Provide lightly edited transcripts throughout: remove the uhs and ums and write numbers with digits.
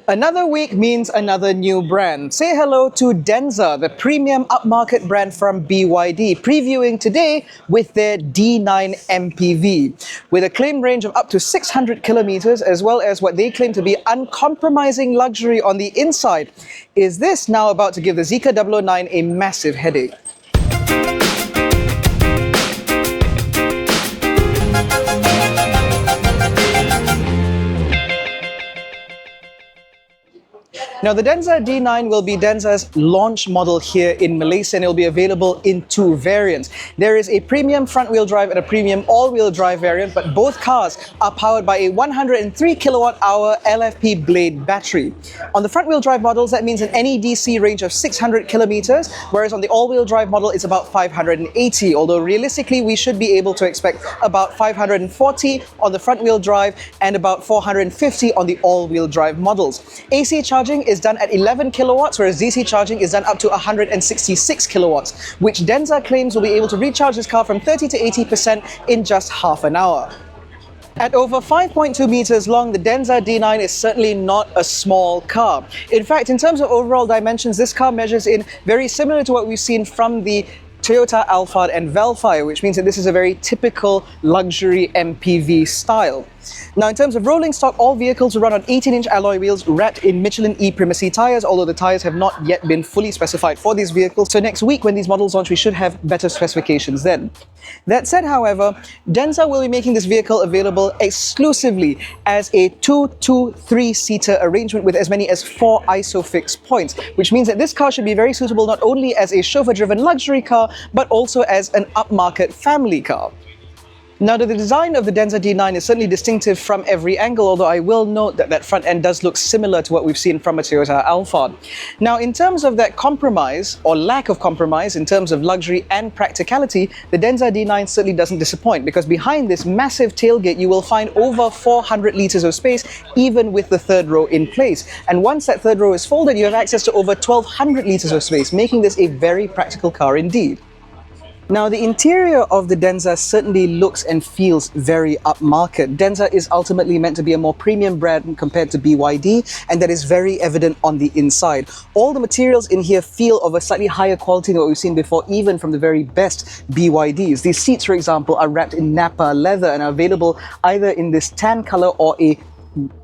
Another week means another new brand. Say hello to Denza, the premium upmarket brand from BYD, previewing today with their D9 MPV. With a claimed range of up to 600 kilometers, as well as what they claim to be uncompromising luxury on the inside. Is this now about to give the Zeekr 009 a massive headache? Now, the Denza D9 will be Denza's launch model here in Malaysia, and it will be available in two variants. There is a premium front-wheel drive and a premium all-wheel drive variant, but both cars are powered by a 103 kilowatt-hour LFP blade battery. On the front-wheel drive models, that means an NEDC range of 600 kilometers, whereas on the all-wheel drive model, it's about 580, although realistically, we should be able to expect about 540 on the front-wheel drive and about 450 on the all-wheel drive models. AC charging is done at 11 kilowatts, whereas DC charging is done up to 166 kilowatts, which Denza claims will be able to recharge this car from 30 to 80% in just half an hour. At over 5.2 meters long, the Denza D9 is certainly not a small car. In fact, in terms of overall dimensions, this car measures in very similar to what we've seen from the Toyota Alphard and Velfire, which means that this is a very typical luxury MPV style. Now, in terms of rolling stock, all vehicles will run on 18-inch alloy wheels wrapped in Michelin E Primacy tyres, although the tyres have not yet been fully specified for these vehicles. So next week, when these models launch, we should have better specifications then. That said, however, Denza will be making this vehicle available exclusively as a 2-2-3-seater arrangement with as many as 4 ISOFIX points, which means that this car should be very suitable not only as a chauffeur-driven luxury car, but also as an upmarket family car. Now, the design of the Denza D9 is certainly distinctive from every angle, although I will note that that front end does look similar to what we've seen from a Toyota Alphard. Now, in terms of that compromise, or lack of compromise, in terms of luxury and practicality, the Denza D9 certainly doesn't disappoint, because behind this massive tailgate, you will find over 400 liters of space, even with the third row in place. And once that third row is folded, you have access to over 1,200 liters of space, making this a very practical car indeed. Now, the interior of the Denza certainly looks and feels very upmarket. Denza is ultimately meant to be a more premium brand compared to BYD, and that is very evident on the inside. All the materials in here feel of a slightly higher quality than what we've seen before, even from the very best BYDs. These seats, for example, are wrapped in Napa leather and are available either in this tan color or a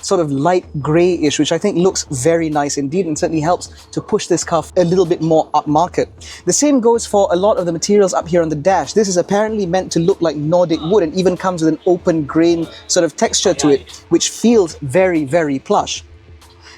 sort of light grayish, which I think looks very nice indeed and certainly helps to push this car a little bit more upmarket. The same goes for a lot of the materials up here on the dash. This is apparently meant to look like Nordic wood and even comes with an open grain sort of texture to it, which feels very, very plush.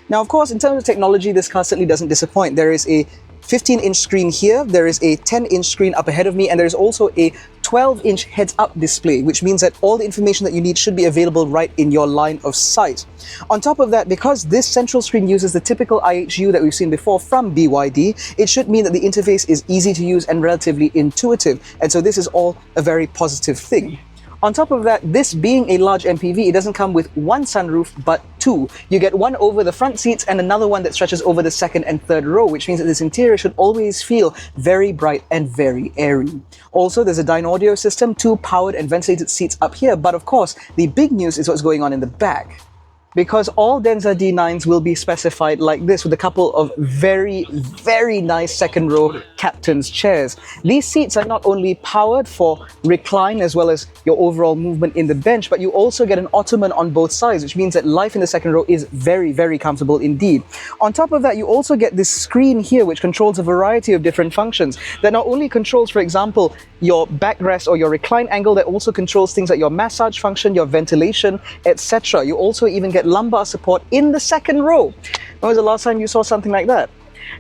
Now, of course, in terms of technology, this car certainly doesn't disappoint. There is a 15-inch screen here, there is a 10-inch screen up ahead of me, and there is also a 12-inch heads-up display, which means that all the information that you need should be available right in your line of sight. On top of that, because this central screen uses the typical IHU that we've seen before from BYD, it should mean that the interface is easy to use and relatively intuitive, and so this is all a very positive thing. On top of that, this being a large MPV, it doesn't come with one sunroof, but two. You get one over the front seats and another one that stretches over the second and third row, which means that this interior should always feel very bright and very airy. Also, there's a Dyne audio system, 2 powered and ventilated seats up here, but of course, the big news is what's going on in the back. Because all Denza D9s will be specified like this, with a couple of very, very nice second row captain's chairs. These seats are not only powered for recline as well as your overall movement in the bench, but you also get an ottoman on both sides, which means that life in the second row is very, very comfortable indeed. On top of that, you also get this screen here, which controls a variety of different functions that not only controls, for example, your backrest or your recline angle, that also controls things like your massage function, your ventilation, etc. You also even get lumbar support in the second row. When was the last time you saw something like that?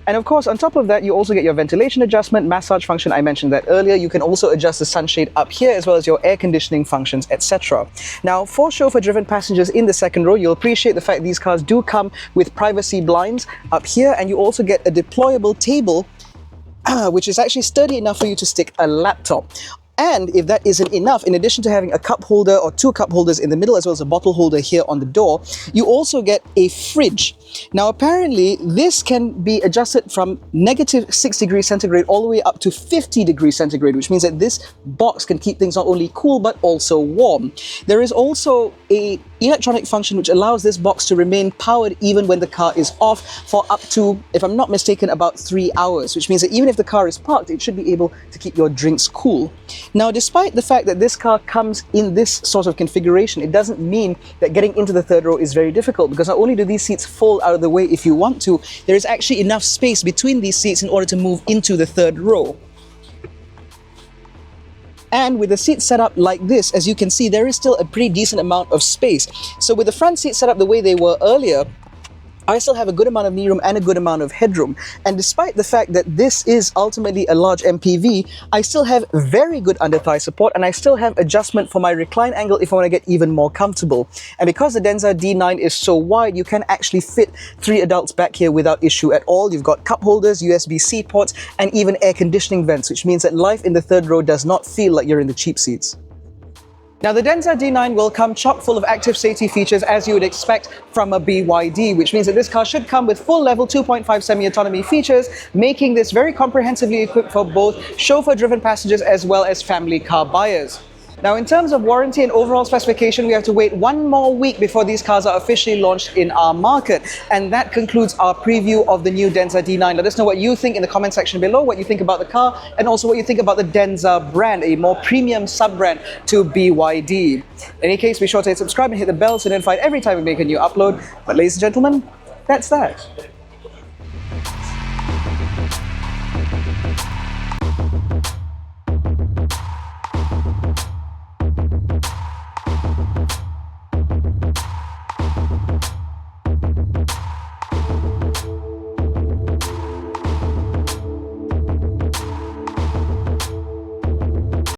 And of course, on top of that, you also get your ventilation adjustment, massage function. I mentioned that earlier. You can also adjust the sunshade up here, as well as your air conditioning functions, etc. Now, for chauffeur-driven passengers in the second row, you'll appreciate the fact these cars do come with privacy blinds up here, and you also get a deployable table which is actually sturdy enough for you to stick a laptop. And if that isn't enough, in addition to having a cup holder or 2 cup holders in the middle as well as a bottle holder here on the door, you also get a fridge. Now apparently this can be adjusted from -6 degrees centigrade all the way up to 50 degrees centigrade, which means that this box can keep things not only cool but also warm. There is also a electronic function which allows this box to remain powered even when the car is off for up to, if I'm not mistaken, about 3 hours, which means that even if the car is parked, it should be able to keep your drinks cool. Now, despite the fact that this car comes in this sort of configuration, it doesn't mean that getting into the third row is very difficult, because not only do these seats fold out of the way if you want to, there is actually enough space between these seats in order to move into the third row. And with the seat set up like this, as you can see, there is still a pretty decent amount of space. So with the front seat set up the way they were earlier, I still have a good amount of knee room and a good amount of headroom. And despite the fact that this is ultimately a large MPV, I still have very good under-thigh support, and I still have adjustment for my recline angle if I want to get even more comfortable. And because the Denza D9 is so wide, you can actually fit 3 adults back here without issue at all. You've got cup holders, USB-C ports, and even air conditioning vents, which means that life in the third row does not feel like you're in the cheap seats. Now, the Denza D9 will come chock full of active safety features as you would expect from a BYD, which means that this car should come with full level 2.5 semi-autonomy features, making this very comprehensively equipped for both chauffeur-driven passengers as well as family car buyers. Now, in terms of warranty and overall specification, we have to wait 1 more week before these cars are officially launched in our market. And that concludes our preview of the new Denza D9. Let us know what you think in the comment section below, what you think about the car, and also what you think about the Denza brand, a more premium sub-brand to BYD. In any case, be sure to hit subscribe and hit the bell so you're notified every time we make a new upload. But ladies and gentlemen, that's that.